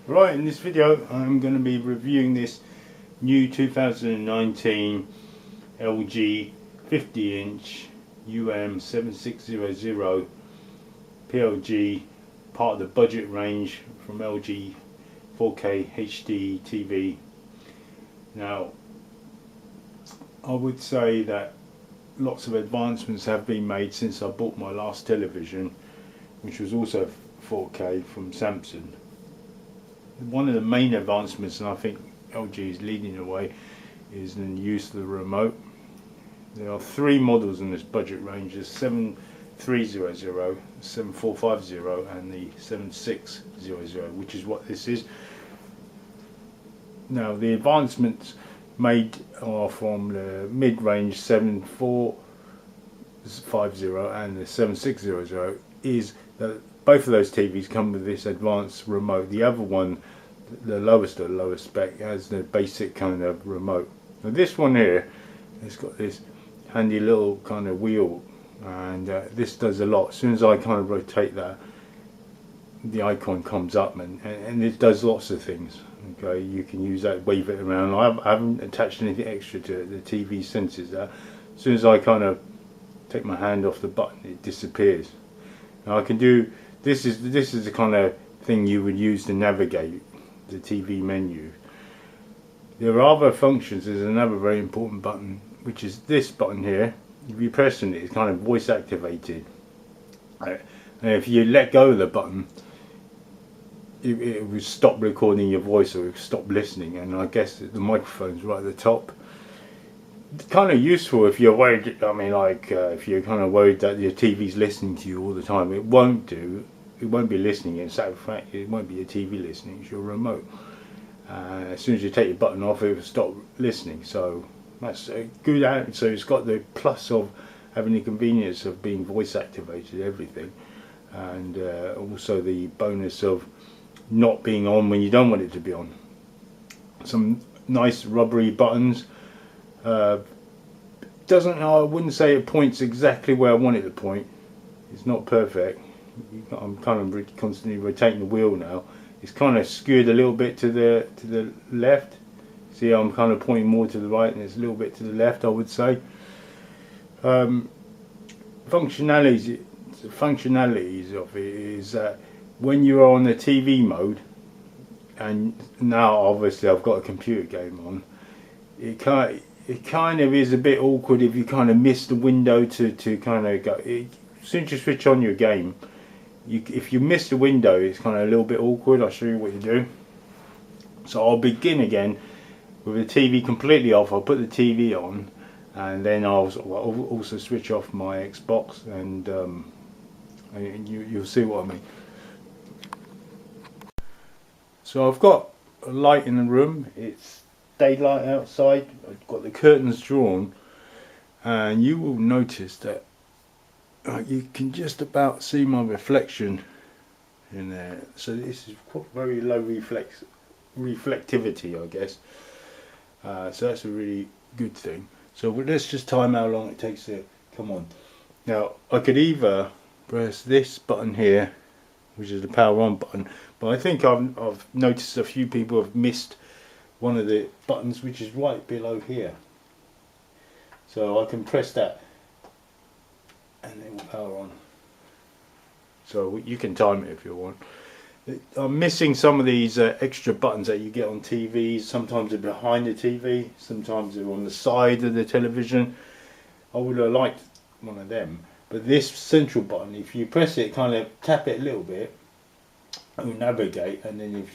Right, in this video I'm going to be reviewing this new 2019 LG 50-inch UM7600 PLB, part of the budget range from LG 4KUltraHDTV TV. Now, I would say that lots of advancements have been made since I bought my last television, which was also 4K from Samsung. One of the main advancements, and I think LG is leading the way, is the use of the remote. There are three models in this budget range: the 7300, 7450 and the 7600, which is what this is. Now, the advancements made are from the mid-range 7450 and the 7600 is that both of those TVs come with this advanced remote. The other one, the lowest spec, has the basic kind of remote. Now this one here, it's got this handy little kind of wheel, and this does a lot. As soon as I kind of rotate that, the icon comes up, and it does lots of things. Okay, you can use that, wave it around. I haven't attached anything extra to it. The TV senses that. As soon as I kind of take my hand off the button, it disappears. Now I can do this is the kind of thing you would use to navigate the TV menu. There are other functions. There's another very important button, which is this button here. If you press on it, it's kind of voice activated. And if you let go of the button, it will stop recording your voice, or it will stop listening. And I guess the microphone's right at the top. It's kind of useful if you're worried. I mean, like if you're kind of worried that your TV's listening to you all the time. It won't do. It won't be listening. In fact, it won't be your TV listening. It's your remote. As soon as you take your button off, it will stop listening. So that's a good. So it's got the plus of having the convenience of being voice activated, everything, and also the bonus of not being on when you don't want it to be on. Some nice rubbery buttons. I wouldn't say it points exactly where I want it to point. It's not perfect. I'm kind of constantly rotating the wheel now. It's kind of skewed a little bit to the left. See, I'm kind of pointing more to the right, and it's a little bit to the left, I would say. Functionalities of it is that when you're on the TV mode, and now obviously I've got a computer game on, it kind of is a bit awkward if you kind of miss the window to kind of go. As soon as you switch on your game, if you miss the window, it's kind of a little bit awkward. I'll show you what you do. So I'll begin again with the TV completely off. I'll put the TV on, and then I'll also switch off my Xbox, and you'll see what I mean. So I've got a light in the room. It's daylight outside. I've got the curtains drawn, and you will notice that you can just about see my reflection in there. So this is very low reflectivity, I guess. So that's a really good thing. So let's just time how long it takes to come on. Now I could either press this button here, which is the power on button, but I think I've noticed a few people have missed one of the buttons, which is right below here. So I can press that and it will power on. So you can time it if you want. I'm missing some of these extra buttons that you get on TVs. Sometimes they're behind the TV, sometimes they're on the side of the television. I would have liked one of them. But this central button, if you press it, kind of tap it a little bit, it will navigate, and then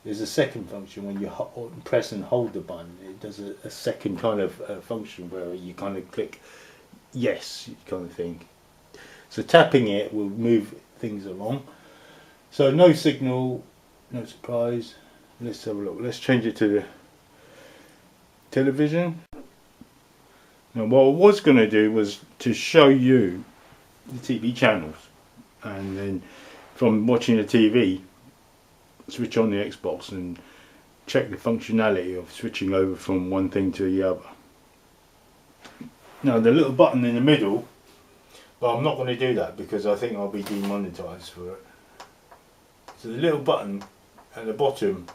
there's a second function when you press and hold the button. It does a second kind of function where you kind of click yes, kind of thing. So tapping it will move things along. So no signal, no surprise. Let's have a look. Let's change it to the television. Now what I was going to do was to show you the TV channels, and then from watching the TV, switch on the Xbox and check the functionality of switching over from one thing to the other. Now the little button in the middle, but I'm not going to do that because I think I'll be demonetized for it. So the little button at the bottom,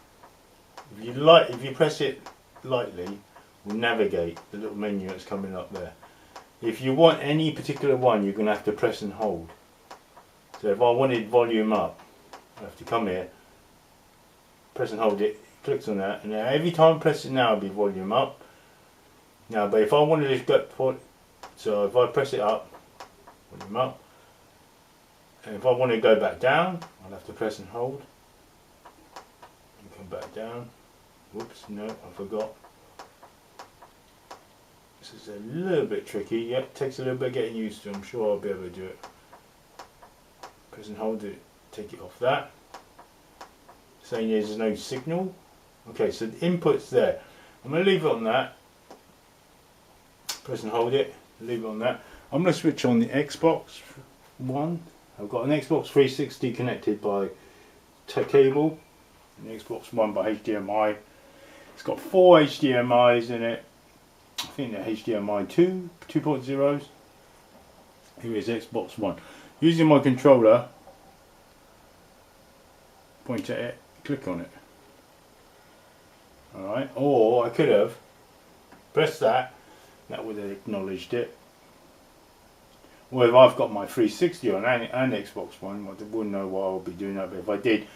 if you press it lightly, will navigate the little menu that's coming up there. If you want any particular one, you're going to have to press and hold. So if I wanted volume up, I have to come here, press and hold it, clicks on that, and every time I press it now, it'll be volume up. Now, but if I wanted to go, so if I press it up, volume up, and if I want to go back down, I'll have to press and hold. And come back down. Whoops, no, I forgot. This is a little bit tricky. Yep, takes a little bit getting used to. I'm sure I'll be able to do it. Press and hold it, take it off that. Saying there's no signal. Okay, so the input's there. I'm going to leave it on that. Press and hold it, leave it on that. I'm going to switch on the Xbox One. I've got an Xbox 360 connected by cable, an Xbox One by HDMI. It's got 4 HDMIs in it. I think they're HDMI 2.0s. Here is Xbox One. Using my controller, point at it, click on it. Alright, or I could have pressed that, that would have acknowledged it. Well, if I've got my 360 on and Xbox One, I wouldn't know why I would be doing that, but if I did,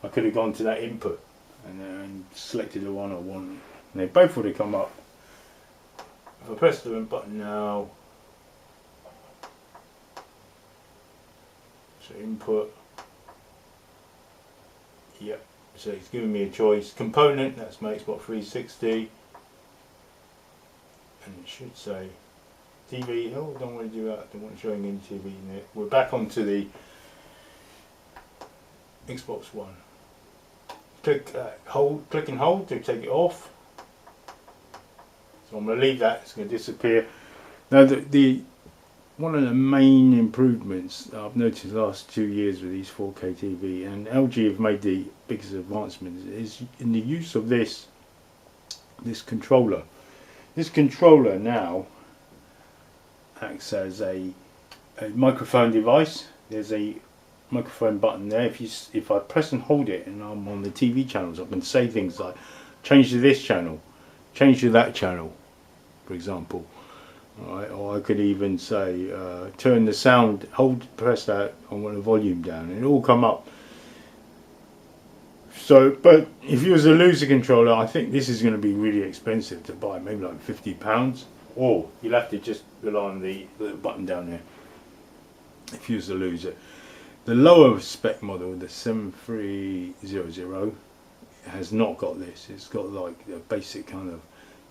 I could have gone to that input and then selected the one I want, and they both would have come up. If I press the button now, so input, yep, so it's giving me a choice. Component, that's my Xbox 360, and it should say TV. Oh, I don't want to do that, I don't want to show any TV in it. We're back onto the Xbox One. Click and hold to take it off. So I'm going to leave that, it's going to disappear. Now one of the main improvements I've noticed the last 2 years with these 4K TV, and LG have made the biggest advancements, is in the use of this controller. This controller now acts as a microphone device. There's a microphone button there. If I press and hold it and I'm on the TV channels, I can say things like change to this channel, change to that channel, for example. Alright, or I could even say turn the sound, press that, I want the volume down, and it'll all come up. So, but if you was a loser controller, I think this is going to be really expensive to buy, maybe like £50, or you'll have to just rely on the button down there if you was a loser. The lower spec model, the 7300, has not got this. It's got like a basic kind of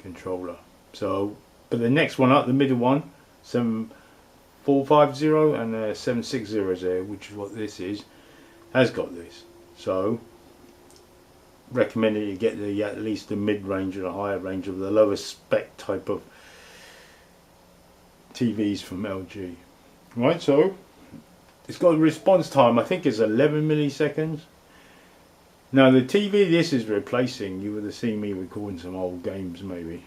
controller. So, but the next one up, the middle one, 7450 and 7600, which is what this is, has got this. So, recommended you get at least the mid-range or the higher range of the lower spec type of TVs from LG. Right, so it's got a response time, I think it's 11 milliseconds. Now the TV this is replacing, you would have seen me recording some old games maybe,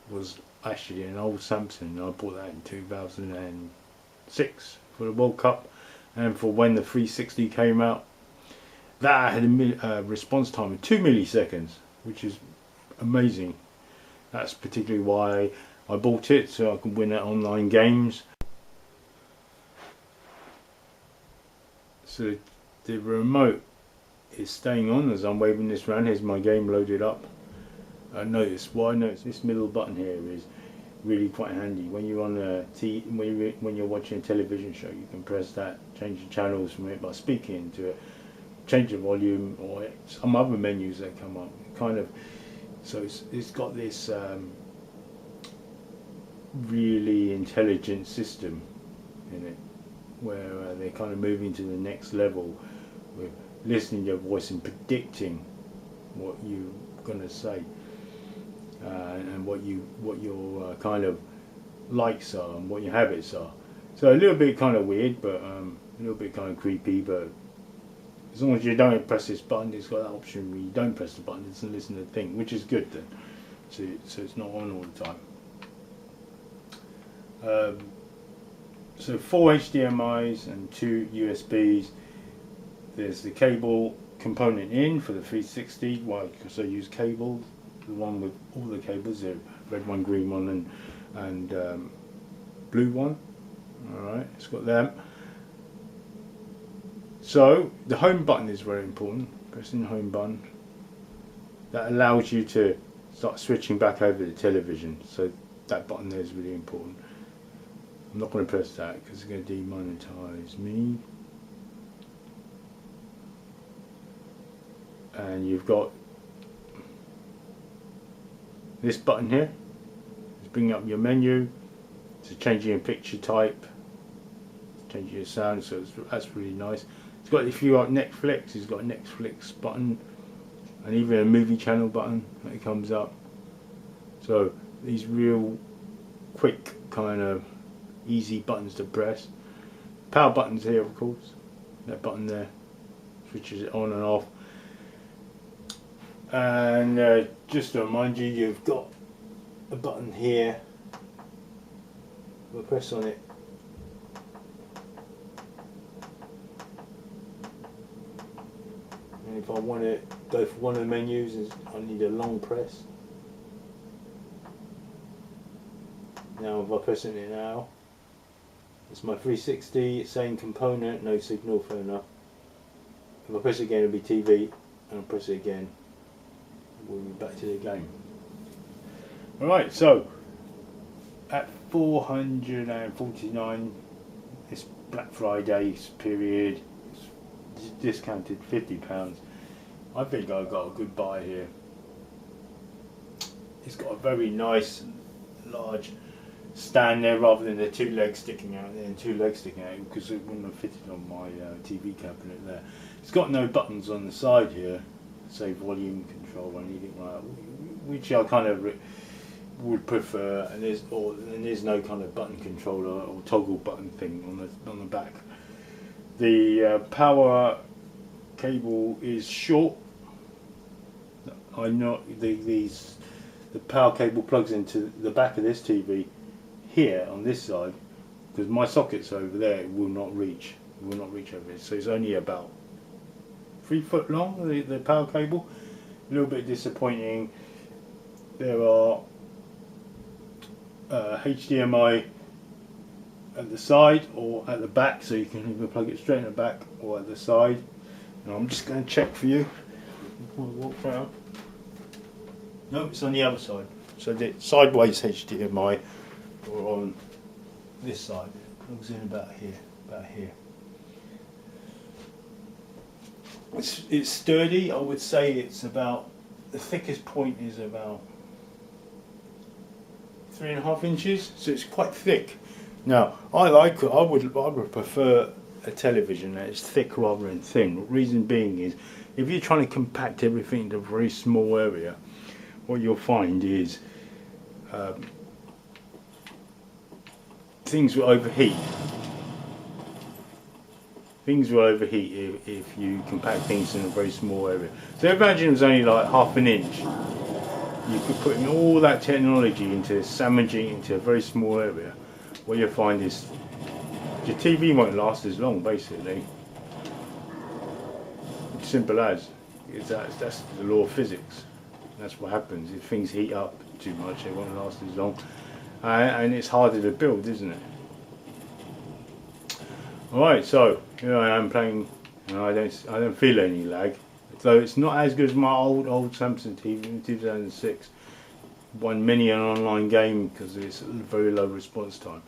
was actually an old Samsung. I bought that in 2006 for the World Cup, and for when the 360 came out, that had a response time of 2 milliseconds, which is amazing. That's particularly why I bought it, so I can win at online games. So the remote is staying on as I'm waving this around. Here's my game loaded up. What I noticed this middle button here is really quite handy. When you're on when you're watching a television show, you can press that, change the channels from it by speaking into it, change the volume, or some other menus that come up. Kind of, so it's got this really intelligent system in it, where they're kind of moving to the next level with listening to your voice and predicting what you're going to say, and what your kind of likes are and what your habits are. So a little bit kind of weird, but a little bit kind of creepy, but as long as you don't press this button, it's got that option where you don't press the button, it doesn't listen to the thing, which is good then. So it's not on all the time. So 4 HDMIs and 2 USBs. There's the cable component in for the 360. Why? Because I use cable, the one with all the cables, the red one, green one, and blue one. Alright, it's got them. So the home button is very important. Pressing the home button, that allows you to start switching back over the television. So that button there is really important. I'm not going to press that because it's going to demonetize me. And you've got this button here. It's bringing up your menu. It's changing your picture type, changing your sound. So that's really nice. It's got, if you like Netflix, it's got a Netflix button, and even a movie channel button that comes up. So these real quick kind of easy buttons to press. Power buttons here, of course. That button there switches it on and off. And just to remind you, you've got a button here. We'll press on it. And if I want to go for one of the menus, I need a long press. Now if I press it now, it's my 360, it's saying component, no signal, fair enough. If I press it again, it'll be TV, and I'll press it again, we'll be back to the game. Alright, so at $449, this Black Friday period, it's discounted £50. I think I got a good buy here. It's got a very nice large stand there rather than the two legs sticking out there and two legs sticking out, because it wouldn't have fitted on my TV cabinet there. It's got no buttons on the side here, say volume control or anything like that, which I kind of would prefer, and there's no kind of button controller or toggle button thing on the back. The power cable is short. I know the power cable plugs into the back of this TV here on this side, because my socket's over there. It will not reach. It will not reach over it. So it's only about 3 foot long. The power cable. A little bit disappointing. There are HDMI at the side or at the back, so you can either plug it straight in the back or at the side. Now I'm just going to check for you. Walk around. No, it's on the other side. So the sideways HDMI, or on this side, it plugs in about here, It's sturdy. I would say it's about, the thickest point is about 3.5 inches, so it's quite thick. Now I would prefer a television that is thick rather than thin. Reason being is, if you're trying to compact everything into a very small area, what you'll find is things will overheat. Things will overheat if you compact things in a very small area. So imagine it was only like ½ an inch. You could put in all that technology into sandwiching into a very small area. What you'll find is your TV won't last as long, basically. It's simple as. That's the law of physics. That's what happens. If things heat up too much, they won't last as long. And it's harder to build, isn't it? Alright, so here I am playing, and I don't feel any lag. So it's not as good as my old Samsung TV in 2006. Won many an online game because it's a very low response time.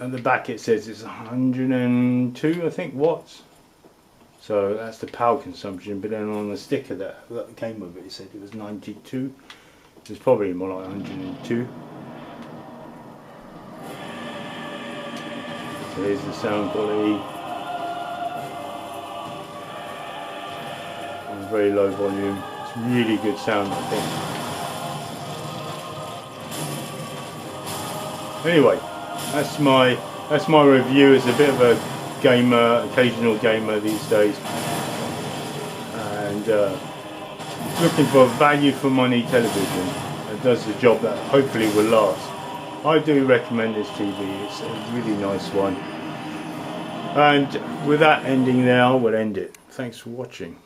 At the back it says it's 102, I think, watts. So that's the power consumption. But then on the sticker that came with it, it said it was 92. It's probably more like 102. So here's the sound quality. On very low volume. It's really good sound, I think. Anyway, that's my review. It's a bit of a gamer, occasional gamer these days, and looking for value for money television that does the job that hopefully will last. I do recommend this TV. It's a really nice one. And with that ending there, I will end it. thanks for watching.